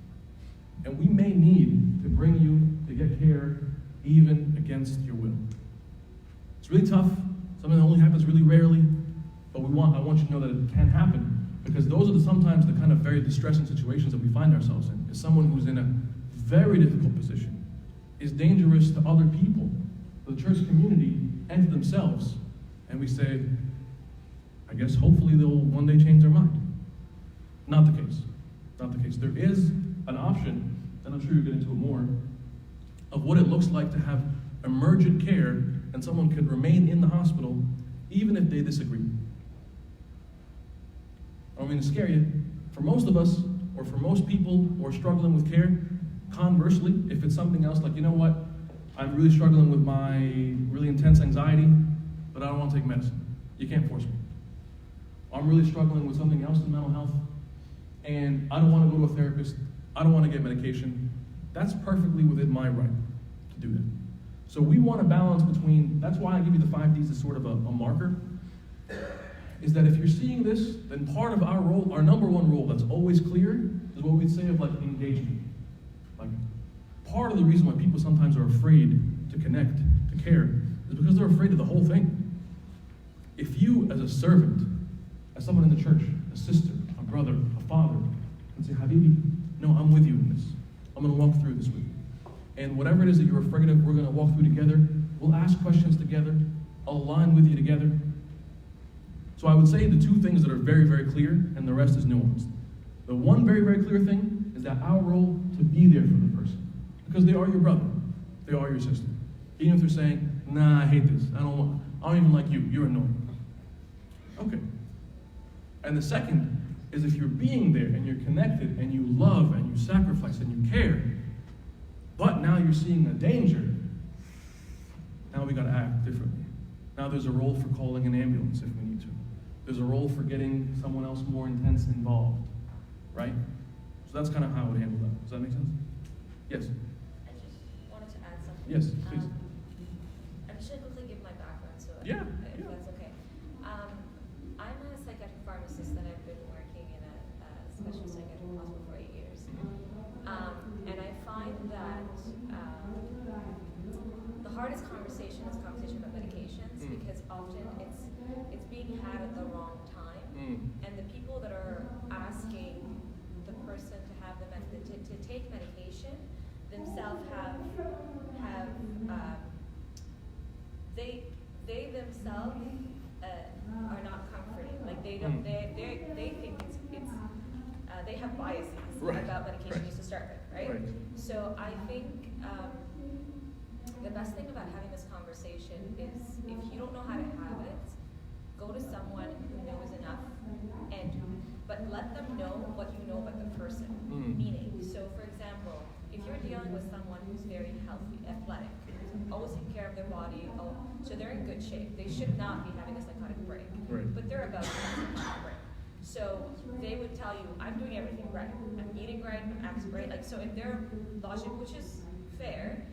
And we may need to bring you to get care even against your will. It's really tough, something that only happens really rarely, but I want you to know that it can happen, because those are sometimes the kind of very distressing situations that we find ourselves in, is someone who's in a very difficult position, is dangerous to other people, the church community, and to themselves, and we say, I guess hopefully they'll one day change their mind. Not the case. Not the case. There is an option, and I'm sure you'll get into it more, of what it looks like to have emergent care and someone can remain in the hospital even if they disagree. I don't mean to scare you. For most of us, or for most people who are struggling with care, conversely, if it's something else like, you know what, I'm really struggling with my really intense anxiety, but I don't want to take medicine. You can't force me. I'm really struggling with something else in mental health, and I don't want to go to a therapist. I don't want to get medication. That's perfectly within my right to do that. So we want to balance between, that's why I give you the 5 Ds as sort of a marker, is that if you're seeing this, then part of our role, our number one role that's always clear, is what we'd say of like engagement. Like, part of the reason why people sometimes are afraid to connect to care is because they're afraid of the whole thing. If you, as a servant, as someone in the church, a sister, a brother, a father, can say, Habibi, no, I'm with you in this. I'm gonna walk through this with you. And whatever it is that you're afraid of, we're gonna walk through together. We'll ask questions together. I'll align with you together. So I would say the 2 things that are very, very clear, and the rest is nuanced. The one very, very clear thing is that our role to be there for the person. Because they are your brother. They are your sister. Even if they're saying, nah, I hate this. I don't even like you. You're annoying. Okay. And the second is if you're being there and you're connected and you love and you sacrifice and you care, but now you're seeing a danger, now we gotta act differently. Now there's a role for calling an ambulance if we need to. There's a role for getting someone else more intense involved, right? So that's kind of how I would handle that. Does that make sense? Yes? I just wanted to add something. Yes, please. I'm just going to quickly give my background, so if Yeah. that's okay. I'm a psychiatric pharmacist, and I've been working in a special psychiatric hospital for 8 years. And I find that the hardest conversation is conversation about medications, because often it's being had at the wrong time, and the people that are asking the person to have to take medication themselves they themselves are not comforting. Like they don't, they think it's they have biases about medication use to start with, right? So I think the best thing about having this conversation is if you don't know how to have it, go to someone who knows enough, but let them know what you know about the person. Meaning, so for example, if you're dealing with someone who's very healthy, athletic, always taking care of their body, so they're in good shape. They should not be having a psychotic break, but they're about to have a psychotic break. So they would tell you, I'm doing everything right. I'm eating right, I'm acting right. Like, so if their logic, which is fair,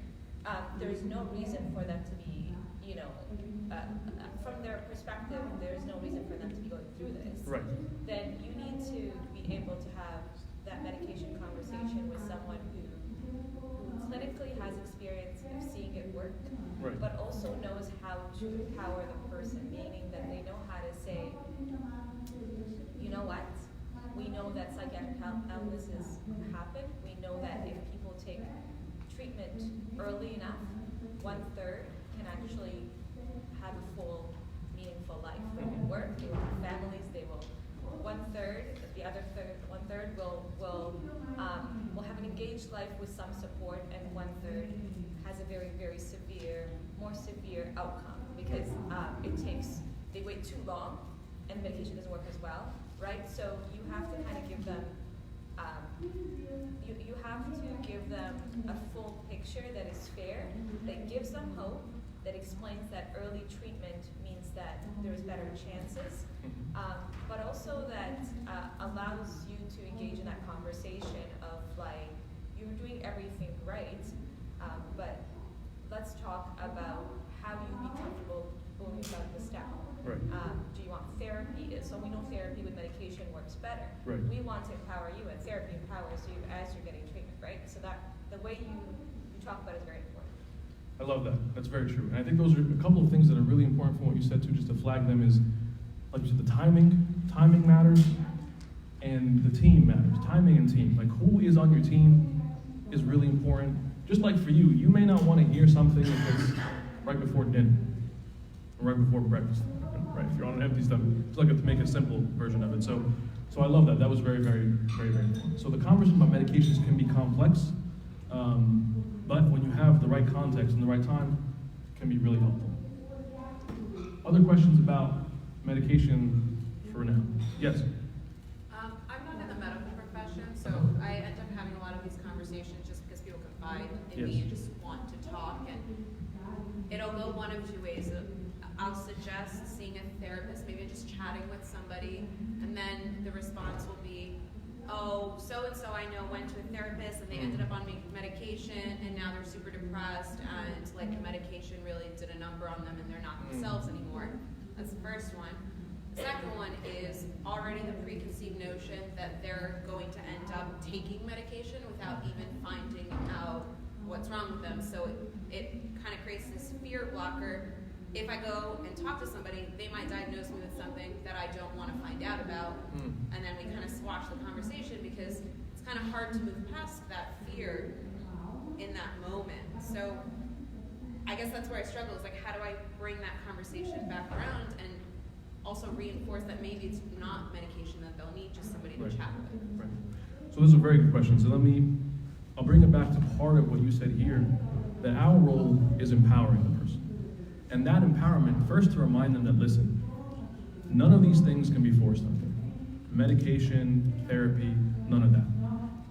there's no reason for them to be, from their perspective, there's no reason for them to be going through this. Then you need to be able to have that medication conversation with someone who clinically has experience of seeing it work, but also knows how to empower the person, meaning that they know how to say, you know what? We know that psychiatric illnesses happen. We know that if people take treatment early enough, 1/3 can actually have a full, meaningful life. They will work, they will have families, they will 1/3, the other 1/3 will have an engaged life with some support, and 1/3 has a very, very more severe outcome because they wait too long and medication doesn't work as well, right? So you have to kind of give them, you have to give them a full picture that is fair, that gives them hope, that explains that early treatment means that there's better chances, but also that allows you to engage in that conversation of like, you're doing everything right, but let's talk about how you'd be comfortable going about the step. Do you want therapy? So we know therapy with medication works better. We want to empower you, and therapy empowers you as you're getting treatment, right? So that the way you talk about it is very important. I love that. That's very true. And I think those are a couple of things that are really important from what you said too, just to flag them is, like you said, the timing matters, and the team matters. Timing and team. Like who is on your team is really important. Just like for you, you may not want to hear something if it's right before dinner, or right before breakfast, right? If you're on an empty stomach. It's like to make a simple version of it. So I love that. That was very, very, very, very important. So the conversation about medications can be complex, but when you have the right context and the right time, it can be really helpful. Other questions about medication for now? Yes? I'm not in the medical profession, so I end up having a lot of these conversations just because people confide in me and just want to talk, and it'll go one of two ways. I'll suggest seeing a therapist, maybe just chatting with somebody, and then the response will be, oh, so-and-so I know went to a therapist and they ended up on medication and now they're super depressed and like the medication really did a number on them and they're not themselves anymore. That's the first one. The second one is already the preconceived notion that they're going to end up taking medication without even finding out what's wrong with them. So it kind of creates this fear blocker. If I go and talk to somebody, they might diagnose me with something that I don't want to find out about, and then we kind of squash the conversation because it's kind of hard to move past that fear in that moment. So I guess that's where I struggle, is like, how do I bring that conversation back around and also reinforce that maybe it's not medication that they'll need, just somebody to chat with. So this is a very good question. So I'll bring it back to part of what you said here, that our role is empowering the person. And that empowerment, first to remind them that, listen, none of these things can be forced on them. Medication, therapy, none of that.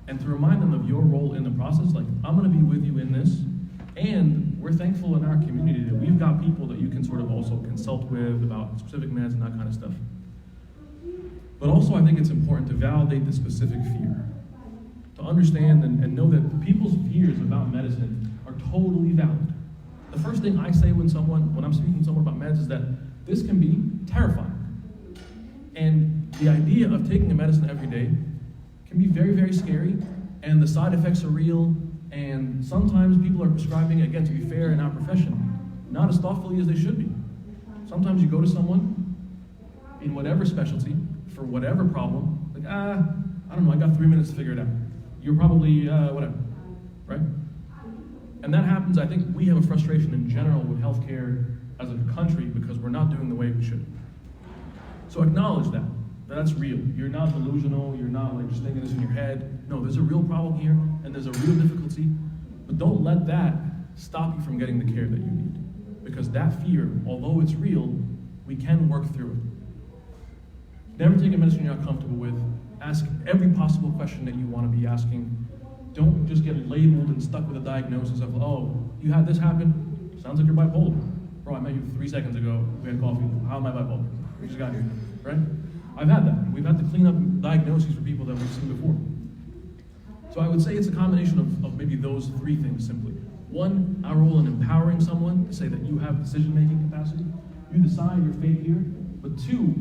And to remind them of your role in the process, like, I'm gonna be with you in this, and we're thankful in our community that we've got people that you can sort of also consult with about specific meds and that kind of stuff. But also I think it's important to validate the specific fear. To understand and know that people's fears about medicine are totally valid. The first thing I say when I'm speaking to someone about meds is that this can be terrifying. And the idea of taking a medicine every day can be very, very scary, and the side effects are real, and sometimes people are prescribing, again, to be fair in our profession, not as thoughtfully as they should be. Sometimes you go to someone in whatever specialty, for whatever problem, like, I don't know, I got 3 minutes to figure it out. You're probably, whatever, right? And that happens. I think we have a frustration in general with healthcare as a country because we're not doing the way we should. So acknowledge that. That's real. You're not delusional. You're not like just thinking this in your head. No, there's a real problem here, and there's a real difficulty. But don't let that stop you from getting the care that you need. Because that fear, although it's real, we can work through it. Never take a medicine you're not comfortable with. Ask every possible question that you want to be asking. Don't just get labeled and stuck with a diagnosis of, oh, you had this happen? Sounds like you're bipolar. Bro, I met you 3 seconds ago. We had coffee. How am I bipolar? We just got here, right? I've had that. We've had to clean up diagnoses for people that we've seen before. So I would say it's a combination of maybe those 3 things simply. 1, our role in empowering someone to say that you have decision-making capacity. You decide your fate here. But 2,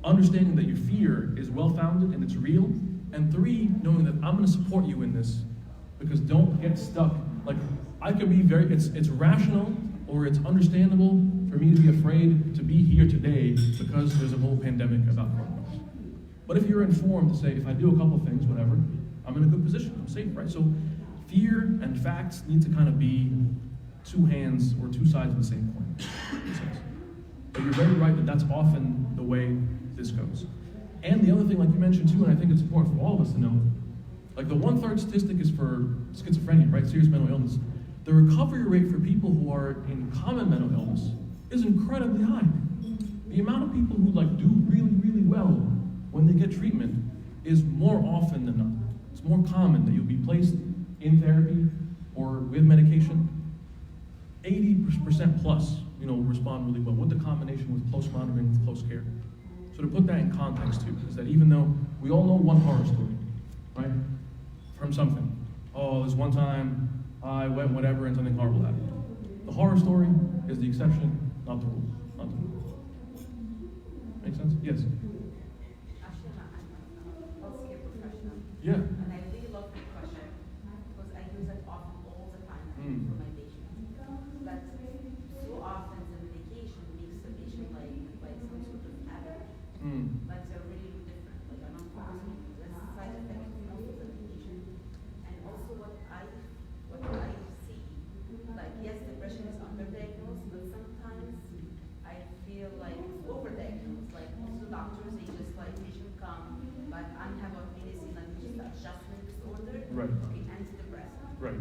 understanding that your fear is well-founded and it's real. And 3, knowing that I'm going to support you in this, because don't get stuck. Like, I could be it's rational or it's understandable for me to be afraid to be here today because there's a whole pandemic about coronavirus. But if you're informed to say, if I do a couple things, whatever, I'm in a good position, I'm safe, right? So fear and facts need to kind of be 2 hands or 2 sides of the same coin. But you're very right that that's often the way this goes. And the other thing, like you mentioned too, and I think it's important for all of us to know, like the 1/3 statistic is for schizophrenia, right? Serious mental illness. The recovery rate for people who are in common mental illness is incredibly high. The amount of people who like do really, really well when they get treatment is more often than not. It's more common that you'll be placed in therapy or with medication. 80% plus, respond really well with the combination with close monitoring, with close care. So to put that in context too, is that even though we all know one horror story, right, from something. Oh, this one time I went whatever and something horrible happened. The horror story is the exception, not the rule. Not the rule. Make sense? Yes? Actually, I'm a healthcare professional. Yeah. And I really love the question because I use it often all the time for my patients. But so often the medication makes the patient like some sort of habit. But they're really different. Like I'm not focusing on the side effects of most of the medication. And also what I see, like yes, depression is underdiagnosed, but sometimes I feel like it's overdiagnosed. Like most of the doctors, they just like patient come, but I have a medicine like just adjustment disorder, Right. okay, antidepressant. Right.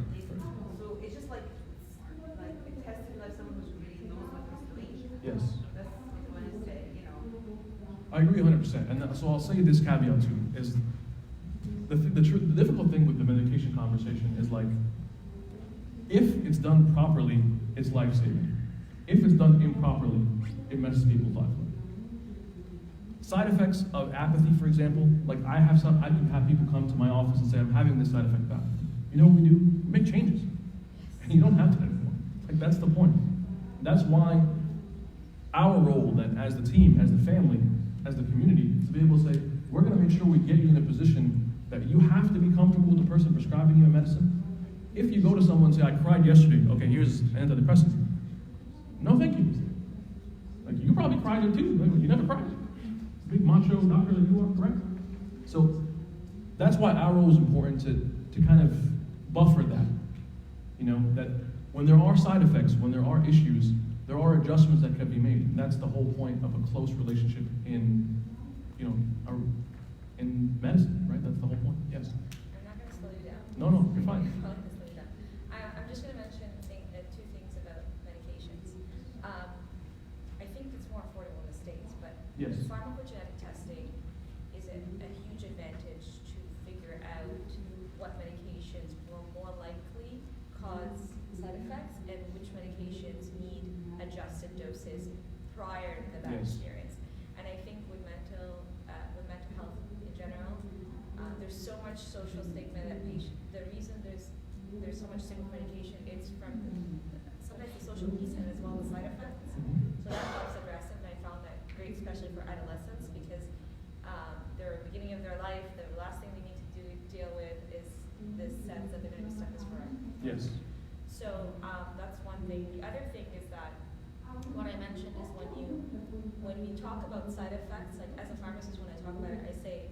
So it's just like it has to be like someone who really knows what he's doing. Yes. That's what I say, I agree 100%. And so I'll say this caveat too, is the difficult thing with the medication conversation is like, if it's done properly, it's life-saving. If it's done improperly, it messes people's lives up. Side effects of apathy, for example, like I can have people come to my office and say, I'm having this side effect of apathy. You know what we do? We make changes. And you don't have to anymore. Like that's the point. That's why our role then as the team, as the family, as the community, is to be able to say, we're going to make sure we get you in a position that you have to be comfortable with the person prescribing you a medicine. If you go to someone and say, I cried yesterday, okay, here's antidepressants. No, thank you. Like, you probably cried it too, but you never cried. Big macho doctor that you are, correct? So that's why our role is important to kind of buffer that. That when there are side effects, when there are issues, there are adjustments that can be made. And that's the whole point of a close relationship in medicine, right? That's the whole point. Yes. I'm not going to slow you down. No, you're fine. I'm not going to slow you down. I'm just going to mention 2 things about medications. I think it's more affordable in the States, but Yes. pharmacogenetic testing is a huge advantage to figure out what medications will more likely cause side effects and which medications need adjusted doses prior to that Yes. experience. And I think with mental health in general, there's so much social stigma that the reason there's so much stigma with medication is from sometimes the social piece and as well as side effects. So that helps address it, and I found that great, especially for adolescents, because they're at the beginning of their life. The last thing they need to deal with is this sense that they're going to be stuck this forever. Yes. So that's one thing. The other thing is that what I mentioned is when we talk about side effects, like as a pharmacist, when I talk about it, I say,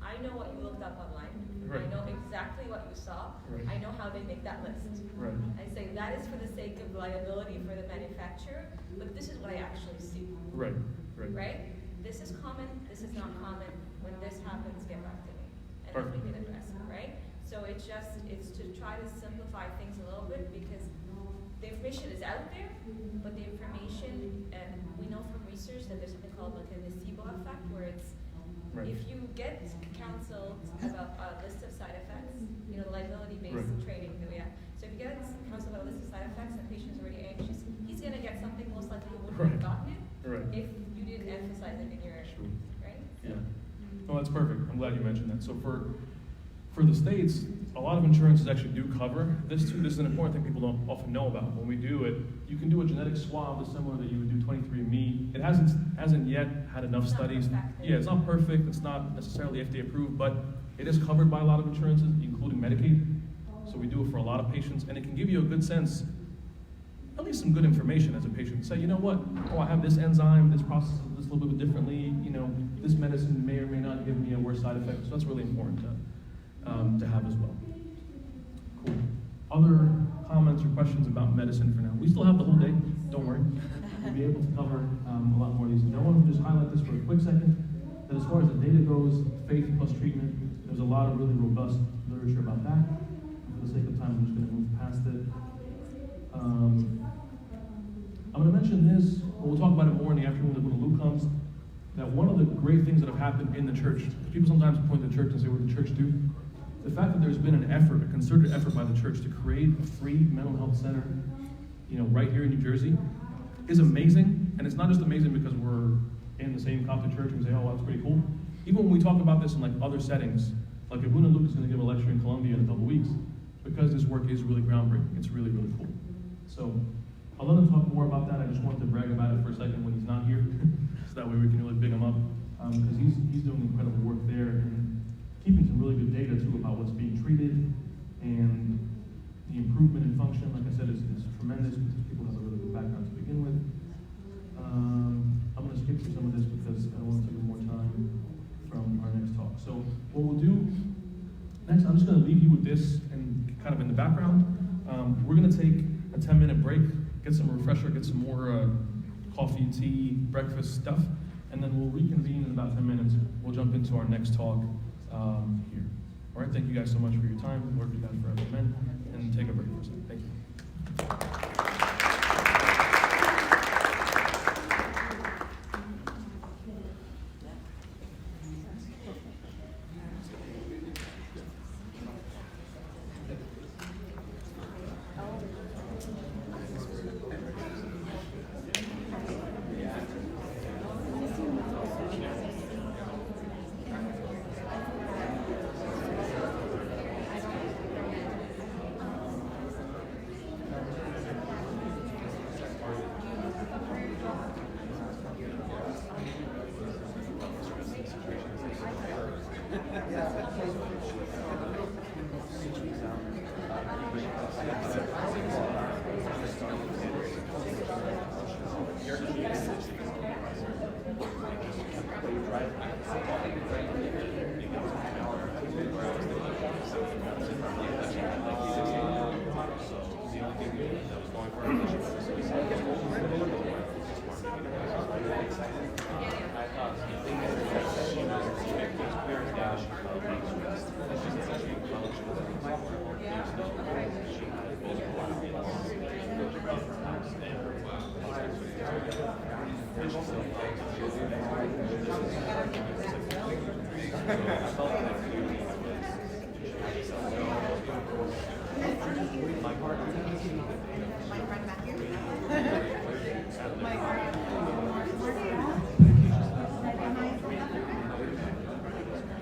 I know what you looked up online. Right. I know exactly what you saw. Right. I know how they make that list. Right. I say that is for the sake of liability for the manufacturer, but this is what I actually see. Right. right? This is common, this is not common. When this happens, get back to me. And then we can address it, right? So it's to try to simplify things a little bit because the information is out there, but the information, and we know from research that there's something called like a nocebo effect, where it's if you get counseled about a list of side effects, you know, liability-based training that we have. So if you get counseled about a list of side effects and the patient's already anxious, he's going to get something most likely he wouldn't have gotten it if you didn't emphasize it in your, right? Yeah. No, that's perfect. I'm glad you mentioned that. So for the states, a lot of insurances actually do cover this too. This is an important thing people don't often know about. When we do it, you can do a genetic swab that's similar that you would do 23andMe. It hasn't yet had enough studies. Yeah, it's not perfect. It's not necessarily FDA approved, but it is covered by a lot of insurances, including Medicaid. So we do it for a lot of patients, and it can give you a good sense, at least some good information as a patient. Say, you know what? Oh, I have this enzyme. This processes this a little bit differently. You know, this medicine may or may not give me a worse side effect. So that's really important to have as well. Cool. Other comments or questions about medicine for now? We still have the whole day, don't worry. We'll be able to cover a lot more of these. I want to just highlight this for a quick second, that as far as the data goes, faith plus treatment, there's a lot of really robust literature about that. For the sake of time, I'm just going to move past it. I'm going to mention this, but we'll talk about it more in the afternoon when Luke comes, that one of the great things that have happened in the church, people sometimes point to the church and say, what did the church do? The fact that there's been an effort, a concerted effort by the church to create a free mental health center, you know, right here in New Jersey, is amazing. And it's not just amazing because we're in the same Coptic church and we say, oh, well, that's pretty cool. Even when we talk about this in like other settings, like if Luke is going to give a lecture in Columbia in a couple weeks, because this work is really groundbreaking. It's really, really cool. So I'll let him talk more about that. I just wanted to brag about it for a second when he's not here, so that way we can really big him up, because he's doing incredible work there and keeping some really good data too about what's being treated, and the improvement in function, like I said, is tremendous because people have a really good background to begin with. I'm going to skip through some of this because I don't want to take more time from our next talk. So what we'll do next, I'm just going to leave you with this and kind of in the background. We're going to take a 10-minute break, get some refresher, get some more coffee, tea, breakfast stuff, and then we'll reconvene in about 10 minutes. We'll jump into our next talk here. All right, thank you guys so much for your time. Lord be God forever, amen. And take a break for a second. Thank you.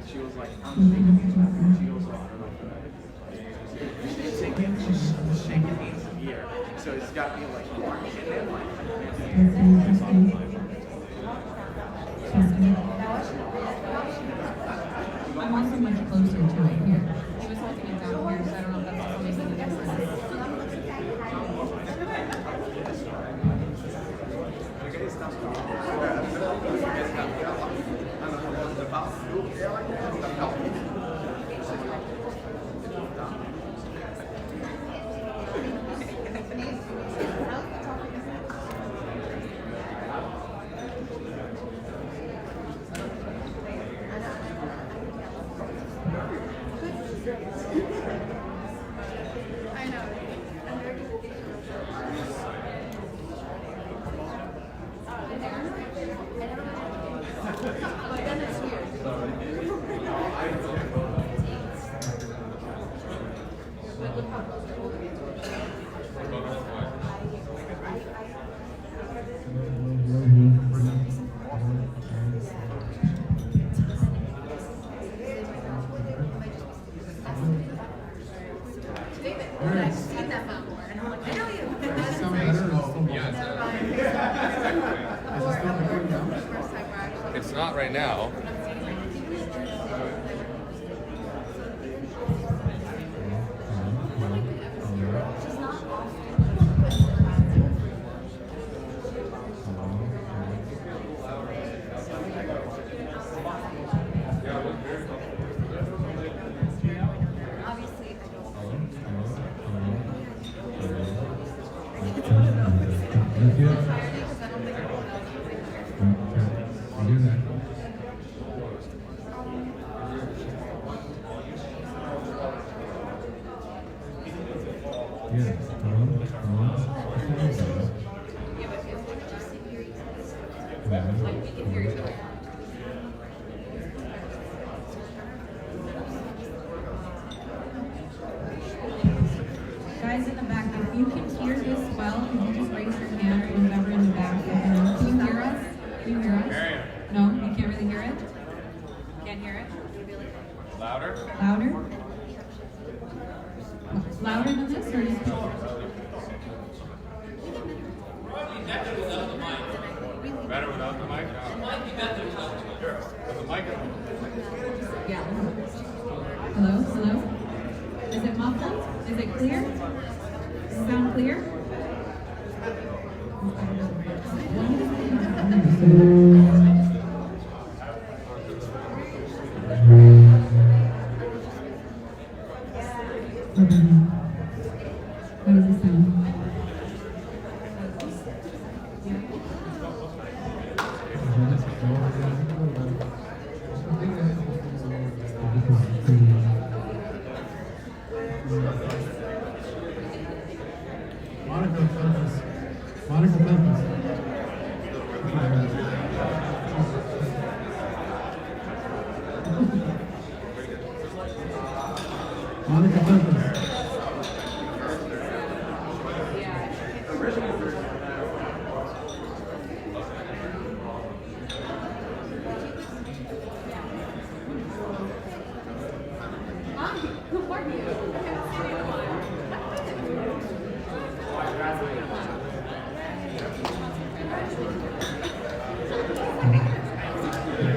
She was like, shaking hands in the air. So it's got me like, and then like, I'm also much closer to it here. He was holding it down here, so I don't know if that's making a difference. not right now. Obviously, I don't. Guys in the back, if you can hear this well, can you just raise your hand or whoever in the back? Can you hear us? Can you hear us? No, you can't really hear it? Can't hear it? Louder? Louder? Louder than this or just? Better without the mic? With the mic. Yeah. Hello? Hello? Is it muffled? Is it clear? Does it sound clear? How does it sound? Monica Memphis.